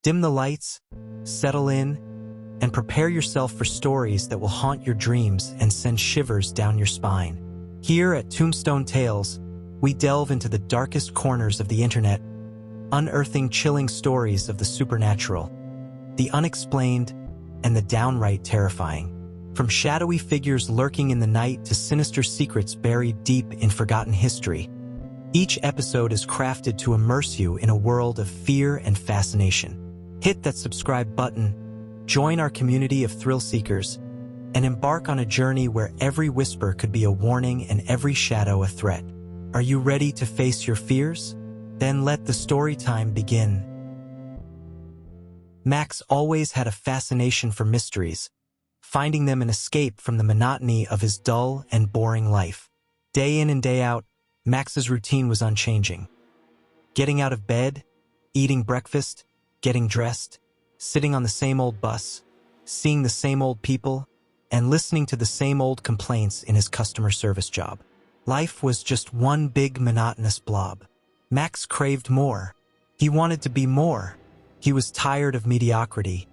Dim the lights, settle in, and prepare yourself for stories that will haunt your dreams and send shivers down your spine. Here at Tombstone Tales, we delve into the darkest corners of the internet, unearthing chilling stories of the supernatural, the unexplained, and the downright terrifying. From shadowy figures lurking in the night to sinister secrets buried deep in forgotten history, each episode is crafted to immerse you in a world of fear and fascination. Hit that subscribe button, join our community of thrill seekers, and embark on a journey where every whisper could be a warning and every shadow a threat. Are you ready to face your fears? Then let the story time begin. Max always had a fascination for mysteries, finding them an escape from the monotony of his dull and boring life. Day in and day out, Max's routine was unchanging. Getting out of bed, eating breakfast, getting dressed, sitting on the same old bus, seeing the same old people, and listening to the same old complaints in his customer service job. Life was just one big monotonous blob. Max craved more. He wanted to be more. He was tired of mediocrity,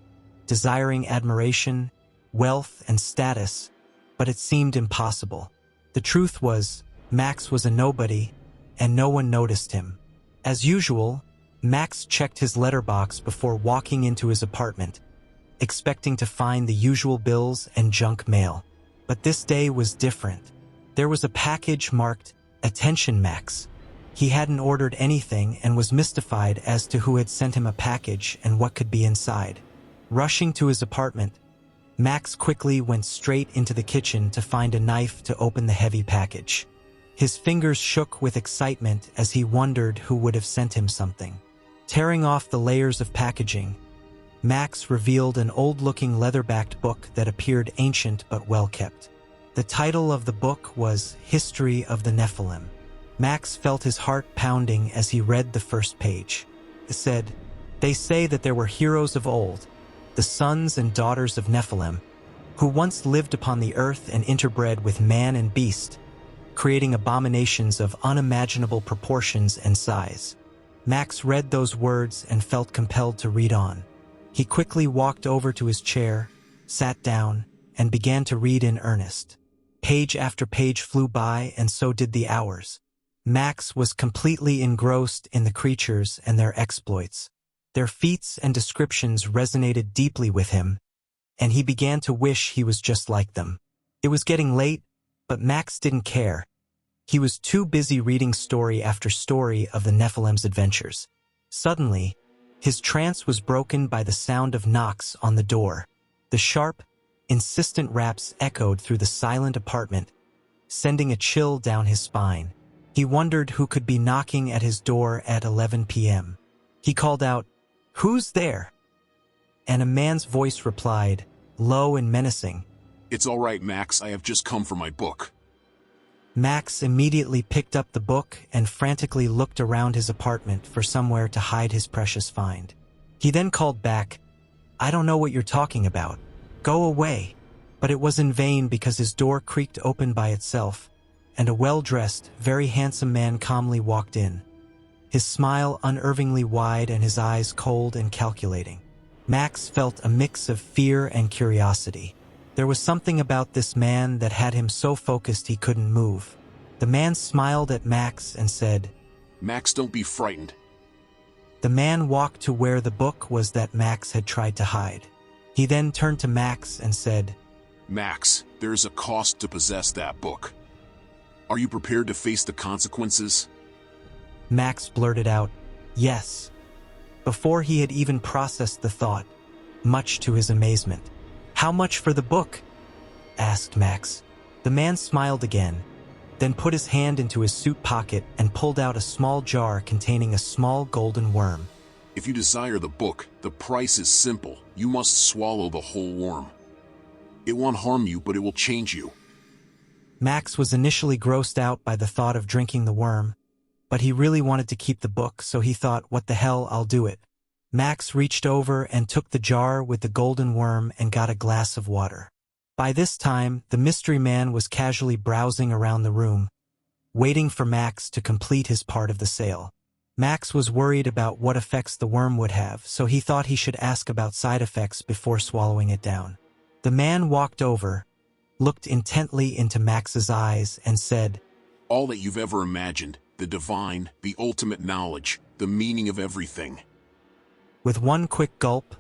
desiring admiration, wealth, and status, but it seemed impossible. The truth was, Max was a nobody, and no one noticed him. As usual, Max checked his letterbox before walking into his apartment, expecting to find the usual bills and junk mail. But this day was different. There was a package marked, "Attention Max." He hadn't ordered anything and was mystified as to who had sent him a package and what could be inside. Rushing to his apartment, Max quickly went straight into the kitchen to find a knife to open the heavy package. His fingers shook with excitement as he wondered who would have sent him something. Tearing off the layers of packaging, Max revealed an old-looking leather-backed book that appeared ancient but well-kept. The title of the book was History of the Nephilim. Max felt his heart pounding as he read the first page. It said, "They say that there were heroes of old, the sons and daughters of Nephilim, who once lived upon the earth and interbred with man and beast, creating abominations of unimaginable proportions and size." Max read those words and felt compelled to read on. He quickly walked over to his chair, sat down, and began to read in earnest. Page after page flew by, and so did the hours. Max was completely engrossed in the creatures and their exploits. Their feats and descriptions resonated deeply with him, and he began to wish he was just like them. It was getting late, but Max didn't care. He was too busy reading story after story of the Nephilim's adventures. Suddenly, his trance was broken by the sound of knocks on the door. The sharp, insistent raps echoed through the silent apartment, sending a chill down his spine. He wondered who could be knocking at his door at 11 p.m. He called out, "Who's there?" And a man's voice replied, low and menacing, "It's all right, Max. I have just come for my book." Max immediately picked up the book and frantically looked around his apartment for somewhere to hide his precious find. He then called back, "I don't know what you're talking about. Go away." But it was in vain because his door creaked open by itself, and a well-dressed, very handsome man calmly walked in, his smile unervingly wide and his eyes cold and calculating. Max felt a mix of fear and curiosity. There was something about this man that had him so focused he couldn't move. The man smiled at Max and said, "Max, don't be frightened." The man walked to where the book was that Max had tried to hide. He then turned to Max and said, "Max, there is a cost to possess that book. Are you prepared to face the consequences?" Max blurted out, "Yes," before he had even processed the thought, much to his amazement. "How much for the book?" asked Max. The man smiled again, then put his hand into his suit pocket and pulled out a small jar containing a small golden worm. "If you desire the book, the price is simple. You must swallow the whole worm. It won't harm you, but it will change you." Max was initially grossed out by the thought of drinking the worm, but he really wanted to keep the book, so he thought, "What the hell, I'll do it." Max reached over and took the jar with the golden worm and got a glass of water. By this time, the mystery man was casually browsing around the room, waiting for Max to complete his part of the sale. Max was worried about what effects the worm would have, so he thought he should ask about side effects before swallowing it down. The man walked over, looked intently into Max's eyes, and said, "All that you've ever imagined, the divine, the ultimate knowledge, the meaning of everything." With one quick gulp,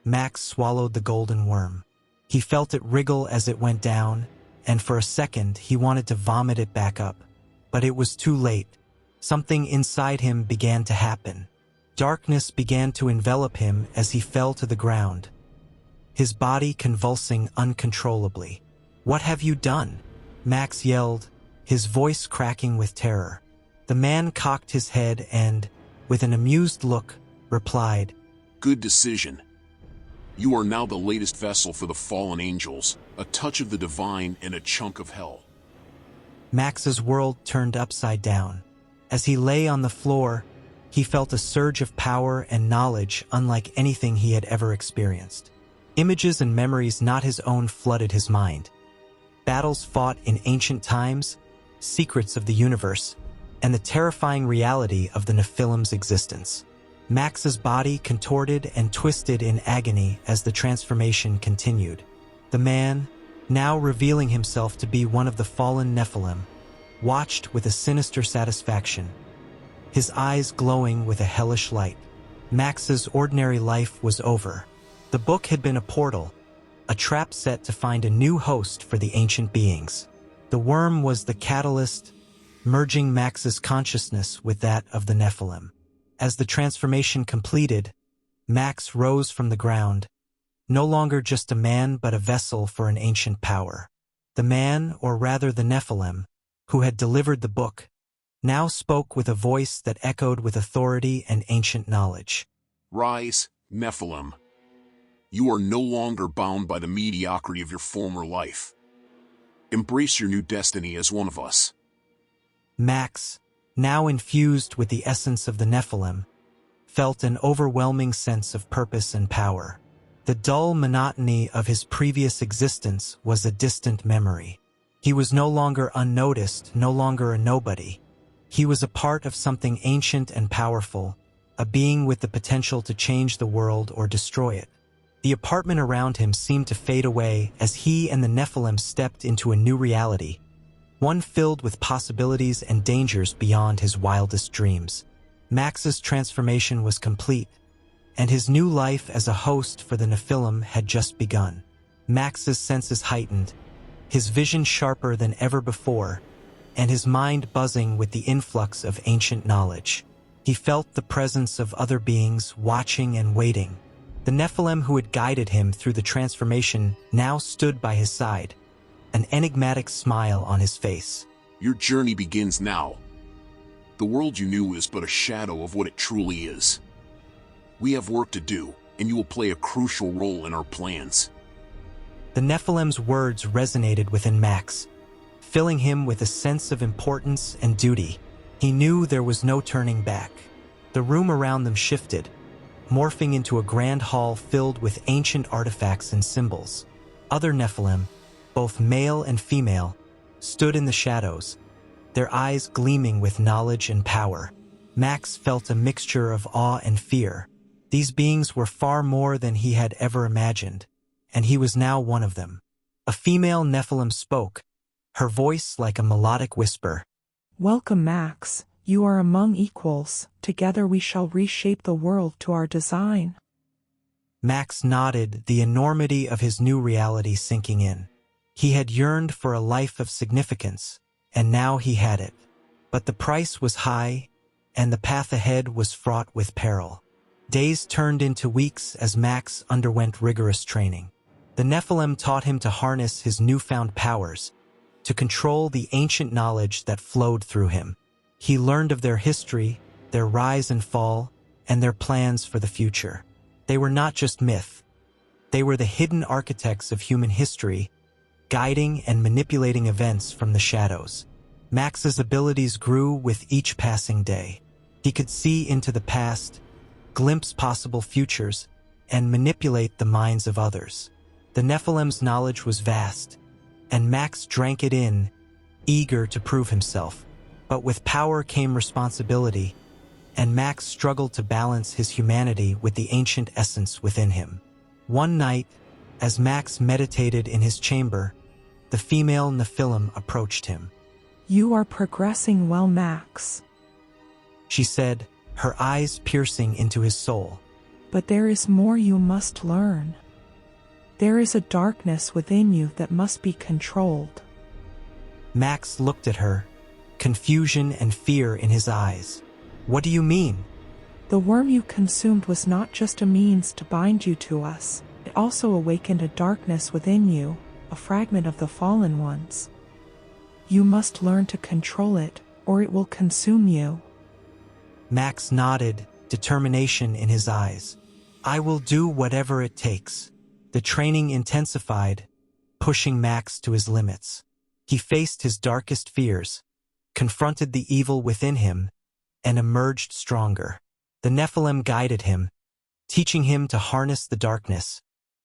Max swallowed the golden worm. He felt it wriggle as it went down, and for a second he wanted to vomit it back up. But it was too late. Something inside him began to happen. Darkness began to envelop him as he fell to the ground, his body convulsing uncontrollably. "What have you done?" Max yelled, his voice cracking with terror. The man cocked his head and, with an amused look, replied, "Good decision. You are now the latest vessel for the fallen angels, a touch of the divine and a chunk of hell." Max's world turned upside down. As he lay on the floor, he felt a surge of power and knowledge unlike anything he had ever experienced. Images and memories not his own flooded his mind. Battles fought in ancient times, secrets of the universe, and the terrifying reality of the Nephilim's existence. Max's body contorted and twisted in agony as the transformation continued. The man, now revealing himself to be one of the fallen Nephilim, watched with a sinister satisfaction, his eyes glowing with a hellish light. Max's ordinary life was over. The book had been a portal, a trap set to find a new host for the ancient beings. The worm was the catalyst, merging Max's consciousness with that of the Nephilim. As the transformation completed, Max rose from the ground, no longer just a man but a vessel for an ancient power. The man, or rather the Nephilim, who had delivered the book, now spoke with a voice that echoed with authority and ancient knowledge. "Rise, Nephilim. You are no longer bound by the mediocrity of your former life. Embrace your new destiny as one of us." Max, now infused with the essence of the Nephilim, felt an overwhelming sense of purpose and power. The dull monotony of his previous existence was a distant memory. He was no longer unnoticed, no longer a nobody. He was a part of something ancient and powerful, a being with the potential to change the world or destroy it. The apartment around him seemed to fade away as he and the Nephilim stepped into a new reality, one filled with possibilities and dangers beyond his wildest dreams. Max's transformation was complete, and his new life as a host for the Nephilim had just begun. Max's senses heightened, his vision sharper than ever before, and his mind buzzing with the influx of ancient knowledge. He felt the presence of other beings watching and waiting. The Nephilim who had guided him through the transformation now stood by his side, an enigmatic smile on his face. "Your journey begins now. The world you knew is but a shadow of what it truly is. We have work to do, and you will play a crucial role in our plans." The Nephilim's words resonated within Max, filling him with a sense of importance and duty. He knew there was no turning back. The room around them shifted, morphing into a grand hall filled with ancient artifacts and symbols. Other Nephilim, both male and female, stood in the shadows, their eyes gleaming with knowledge and power. Max felt a mixture of awe and fear. These beings were far more than he had ever imagined, and he was now one of them. A female Nephilim spoke, her voice like a melodic whisper. "Welcome, Max. You are among equals. Together we shall reshape the world to our design." Max nodded, the enormity of his new reality sinking in. He had yearned for a life of significance, and now he had it. But the price was high, and the path ahead was fraught with peril. Days turned into weeks as Max underwent rigorous training. The Nephilim taught him to harness his newfound powers, to control the ancient knowledge that flowed through him. He learned of their history, their rise and fall, and their plans for the future. They were not just myth. They were the hidden architects of human history, guiding and manipulating events from the shadows. Max's abilities grew with each passing day. He could see into the past, glimpse possible futures, and manipulate the minds of others. The Nephilim's knowledge was vast, and Max drank it in, eager to prove himself. But with power came responsibility, and Max struggled to balance his humanity with the ancient essence within him. One night, as Max meditated in his chamber, the female Nephilim approached him. You are progressing well, Max. She said, her eyes piercing into his soul. But there is more you must learn. There is a darkness within you that must be controlled. Max looked at her, confusion and fear in his eyes. What do you mean? The worm you consumed was not just a means to bind you to us. It also awakened a darkness within you, a fragment of the fallen ones. You must learn to control it, or it will consume you. Max nodded, determination in his eyes. I will do whatever it takes. The training intensified, pushing Max to his limits. He faced his darkest fears, confronted the evil within him, and emerged stronger. The Nephilim guided him, teaching him to harness the darkness,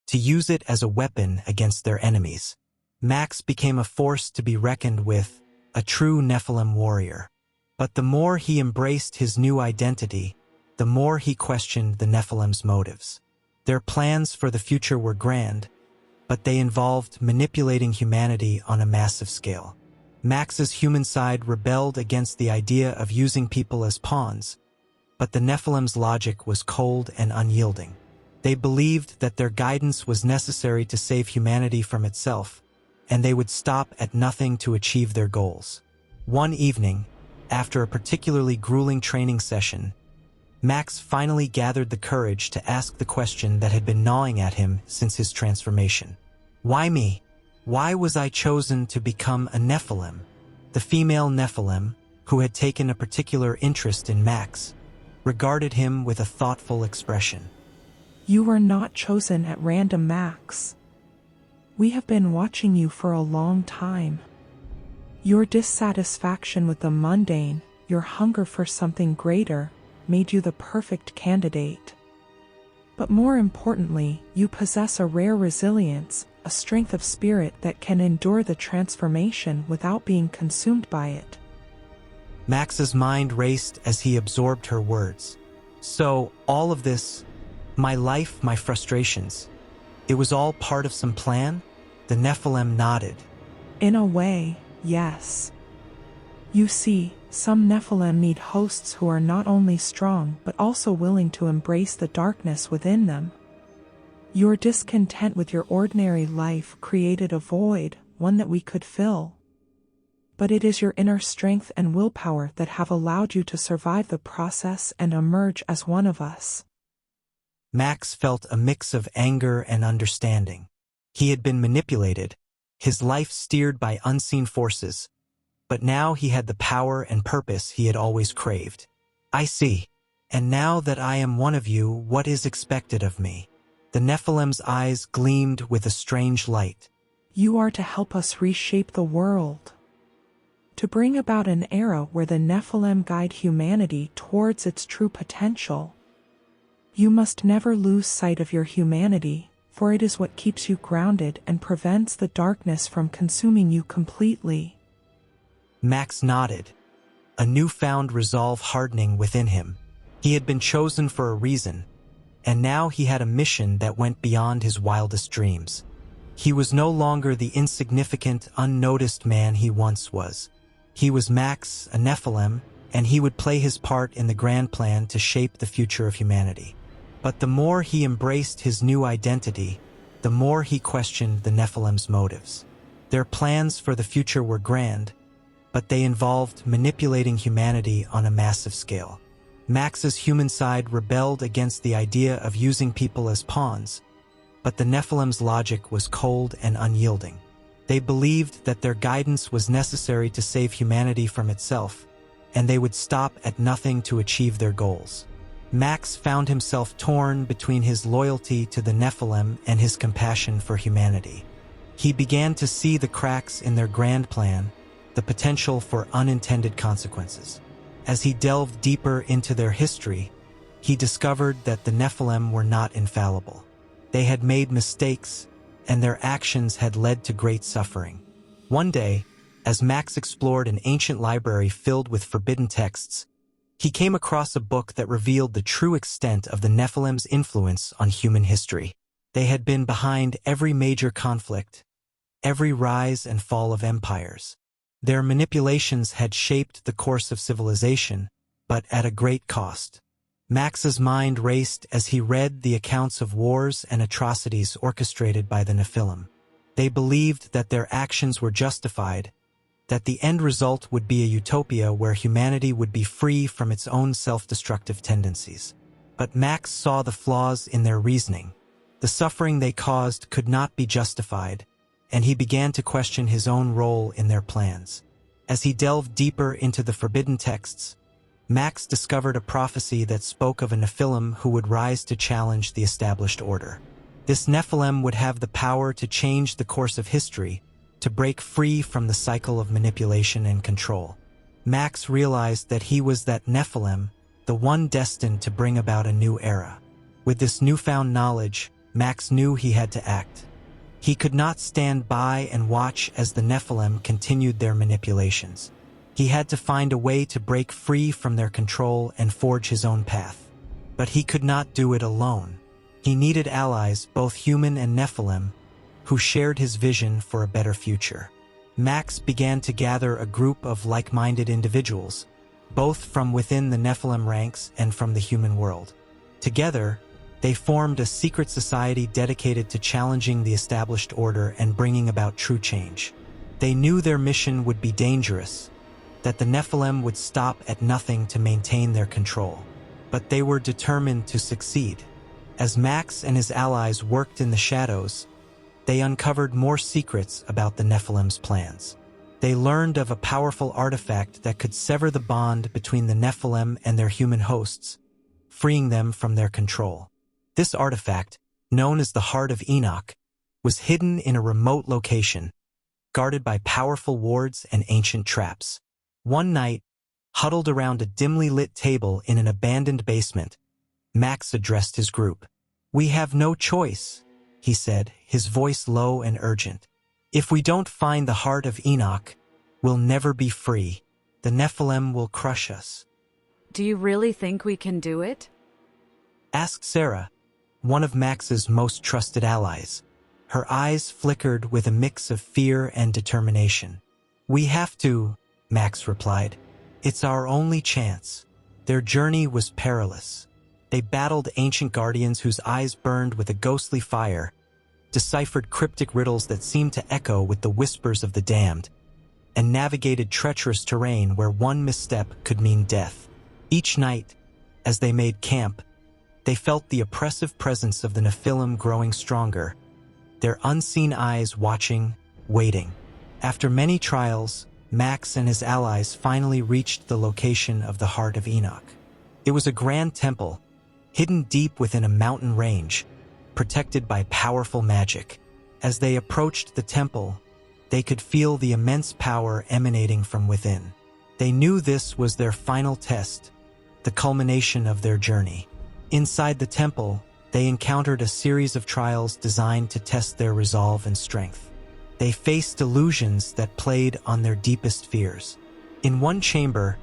to use it as a weapon against their enemies. Max became a force to be reckoned with, a true Nephilim warrior. But the more he embraced his new identity, the more he questioned the Nephilim's motives. Their plans for the future were grand, but they involved manipulating humanity on a massive scale. Max's human side rebelled against the idea of using people as pawns, but the Nephilim's logic was cold and unyielding. They believed that their guidance was necessary to save humanity from itself, and they would stop at nothing to achieve their goals. One evening, after a particularly grueling training session, Max finally gathered the courage to ask the question that had been gnawing at him since his transformation. Why me? Why was I chosen to become a Nephilim? The female Nephilim, who had taken a particular interest in Max, regarded him with a thoughtful expression. You were not chosen at random, Max. We have been watching you for a long time. Your dissatisfaction with the mundane, your hunger for something greater, made you the perfect candidate. But more importantly, you possess a rare resilience, a strength of spirit that can endure the transformation without being consumed by it. Max's mind raced as he absorbed her words. So, all of this, my life, my frustrations, it was all part of some plan? The Nephilim nodded. In a way, yes. You see, some Nephilim need hosts who are not only strong but also willing to embrace the darkness within them. Your discontent with your ordinary life created a void, one that we could fill. But it is your inner strength and willpower that have allowed you to survive the process and emerge as one of us. Max felt a mix of anger and understanding. He had been manipulated, his life steered by unseen forces, but now he had the power and purpose he had always craved. I see. And now that I am one of you, what is expected of me? The Nephilim's eyes gleamed with a strange light. You are to help us reshape the world. To bring about an era where the Nephilim guide humanity towards its true potential. You must never lose sight of your humanity, for it is what keeps you grounded and prevents the darkness from consuming you completely. Max nodded, a newfound resolve hardening within him. He had been chosen for a reason, and now he had a mission that went beyond his wildest dreams. He was no longer the insignificant, unnoticed man he once was. He was Max, a Nephilim, and he would play his part in the grand plan to shape the future of humanity. But the more he embraced his new identity, the more he questioned the Nephilim's motives. Their plans for the future were grand, but they involved manipulating humanity on a massive scale. Max's human side rebelled against the idea of using people as pawns, but the Nephilim's logic was cold and unyielding. They believed that their guidance was necessary to save humanity from itself, and they would stop at nothing to achieve their goals. Max found himself torn between his loyalty to the Nephilim and his compassion for humanity. He began to see the cracks in their grand plan, the potential for unintended consequences. As he delved deeper into their history, he discovered that the Nephilim were not infallible. They had made mistakes, and their actions had led to great suffering. One day, as Max explored an ancient library filled with forbidden texts, He came across a book that revealed the true extent of the Nephilim's influence on human history. They had been behind every major conflict, every rise and fall of empires. Their manipulations had shaped the course of civilization, but at a great cost. Max's mind raced as he read the accounts of wars and atrocities orchestrated by the Nephilim. They believed that their actions were justified, that the end result would be a utopia where humanity would be free from its own self-destructive tendencies. But Max saw the flaws in their reasoning. The suffering they caused could not be justified, and he began to question his own role in their plans. As he delved deeper into the forbidden texts, Max discovered a prophecy that spoke of a Nephilim who would rise to challenge the established order. This Nephilim would have the power to change the course of history, to break free from the cycle of manipulation and control. Max realized that he was that Nephilim, the one destined to bring about a new era. With this newfound knowledge, Max knew he had to act. He could not stand by and watch as the Nephilim continued their manipulations. He had to find a way to break free from their control and forge his own path. But he could not do it alone. He needed allies, both human and Nephilim, who shared his vision for a better future. Max began to gather a group of like-minded individuals, both from within the Nephilim ranks and from the human world. Together, they formed a secret society dedicated to challenging the established order and bringing about true change. They knew their mission would be dangerous, that the Nephilim would stop at nothing to maintain their control. But they were determined to succeed. As Max and his allies worked in the shadows, they uncovered more secrets about the Nephilim's plans. They learned of a powerful artifact that could sever the bond between the Nephilim and their human hosts, freeing them from their control. This artifact, known as the Heart of Enoch, was hidden in a remote location, guarded by powerful wards and ancient traps. One night, huddled around a dimly lit table in an abandoned basement, Max addressed his group. "We have no choice," he said, his voice low and urgent. "If we don't find the Heart of Enoch, we'll never be free. The Nephilim will crush us." "Do you really think we can do it?" asked Sarah, one of Max's most trusted allies. Her eyes flickered with a mix of fear and determination. "We have to," Max replied. "It's our only chance." Their journey was perilous. They battled ancient guardians whose eyes burned with a ghostly fire, deciphered cryptic riddles that seemed to echo with the whispers of the damned, and navigated treacherous terrain where one misstep could mean death. Each night, as they made camp, they felt the oppressive presence of the Nephilim growing stronger, their unseen eyes watching, waiting. After many trials, Max and his allies finally reached the location of the Heart of Enoch. It was a grand temple, hidden deep within a mountain range, protected by powerful magic. As they approached the temple, they could feel the immense power emanating from within. They knew this was their final test, the culmination of their journey. Inside the temple, they encountered a series of trials designed to test their resolve and strength. They faced illusions that played on their deepest fears. In one chamber,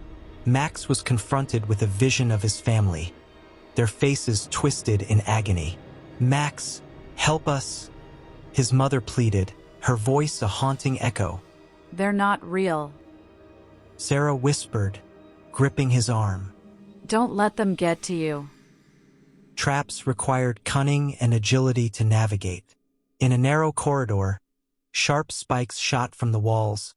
Max was confronted with a vision of his family, their faces twisted in agony. "Max, help us," his mother pleaded, her voice a haunting echo. "They're not real." Sarah whispered, gripping his arm. "Don't let them get to you." Traps required cunning and agility to navigate. In a narrow corridor, sharp spikes shot from the walls,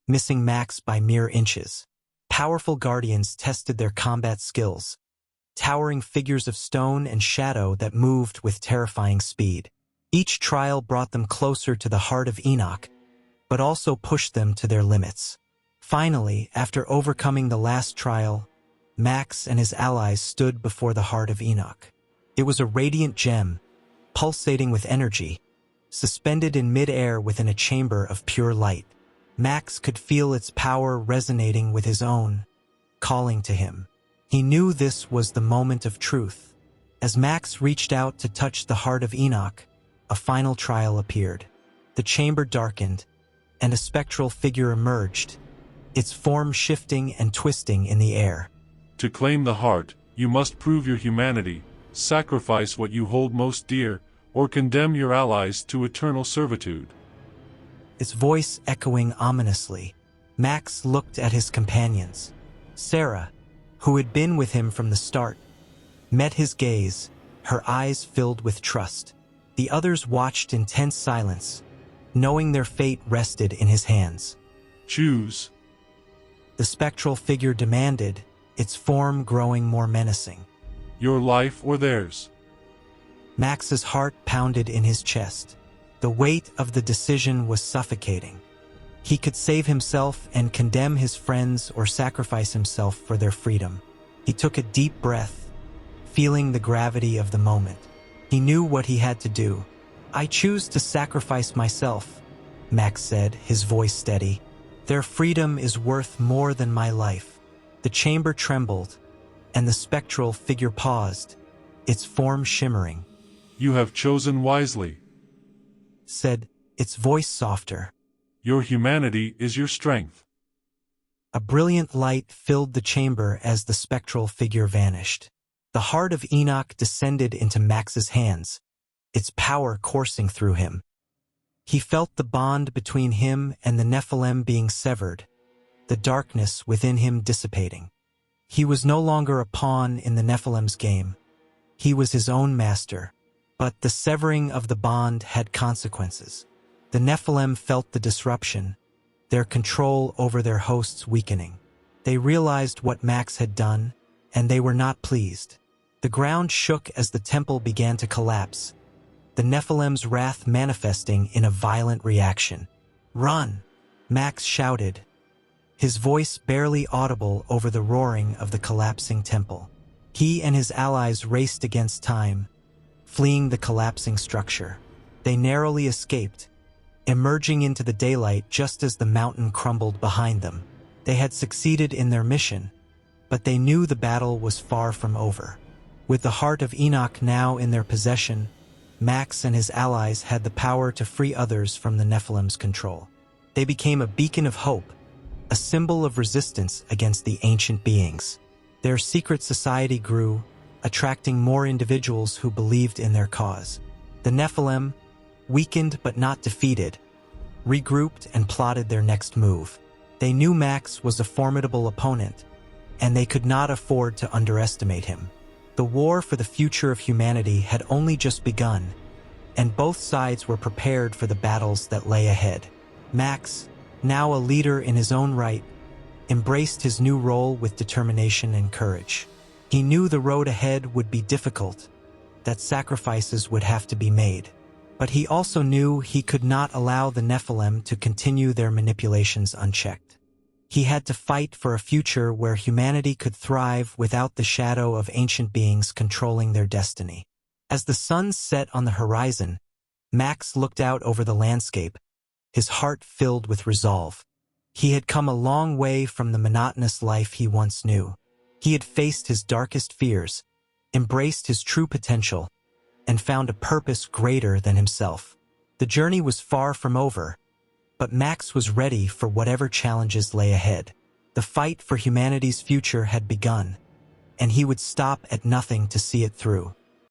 missing Max by mere inches. Powerful guardians tested their combat skills, towering figures of stone and shadow that moved with terrifying speed. Each trial brought them closer to the Heart of Enoch, but also pushed them to their limits. Finally, after overcoming the last trial, Max and his allies stood before the Heart of Enoch. It was a radiant gem, pulsating with energy, suspended in mid-air within a chamber of pure light. Max could feel its power resonating with his own, calling to him. He knew this was the moment of truth. As Max reached out to touch the Heart of Enoch, a final trial appeared. The chamber darkened, and a spectral figure emerged, its form shifting and twisting in the air. To claim the heart, you must prove your humanity, sacrifice what you hold most dear, or condemn your allies to eternal servitude. Its voice echoing ominously, Max looked at his companions. Sarah, who had been with him from the start, met his gaze, her eyes filled with trust. The others watched in tense silence, knowing their fate rested in his hands. Choose. The spectral figure demanded, its form growing more menacing. Your life or theirs. Max's heart pounded in his chest. The weight of the decision was suffocating. He could save himself and condemn his friends or sacrifice himself for their freedom. He took a deep breath, feeling the gravity of the moment. He knew what he had to do. I choose to sacrifice myself, Max said, his voice steady. Their freedom is worth more than my life. The chamber trembled, and the spectral figure paused, its form shimmering. You have chosen wisely, said, its voice softer. Your humanity is your strength. A brilliant light filled the chamber as the spectral figure vanished. The heart of Enoch descended into Max's hands, its power coursing through him. He felt the bond between him and the Nephilim being severed, the darkness within him dissipating. He was no longer a pawn in the Nephilim's game. He was his own master, but the severing of the bond had consequences. The Nephilim felt the disruption, their control over their hosts weakening. They realized what Max had done, and they were not pleased. The ground shook as the temple began to collapse, the Nephilim's wrath manifesting in a violent reaction. Run! Max shouted, his voice barely audible over the roaring of the collapsing temple. He and his allies raced against time, fleeing the collapsing structure. They narrowly escaped, emerging into the daylight just as the mountain crumbled behind them. They had succeeded in their mission, but they knew the battle was far from over. With the heart of Enoch now in their possession, Max and his allies had the power to free others from the Nephilim's control. They became a beacon of hope, a symbol of resistance against the ancient beings. Their secret society grew, attracting more individuals who believed in their cause. The Nephilim, weakened but not defeated, regrouped and plotted their next move. They knew Max was a formidable opponent, and they could not afford to underestimate him. The war for the future of humanity had only just begun, and both sides were prepared for the battles that lay ahead. Max, now a leader in his own right, embraced his new role with determination and courage. He knew the road ahead would be difficult, that sacrifices would have to be made. But he also knew he could not allow the Nephilim to continue their manipulations unchecked. He had to fight for a future where humanity could thrive without the shadow of ancient beings controlling their destiny. As the sun set on the horizon, Max looked out over the landscape, his heart filled with resolve. He had come a long way from the monotonous life he once knew. He had faced his darkest fears, embraced his true potential, and found a purpose greater than himself. The journey was far from over, but Max was ready for whatever challenges lay ahead. The fight for humanity's future had begun, and he would stop at nothing to see it through.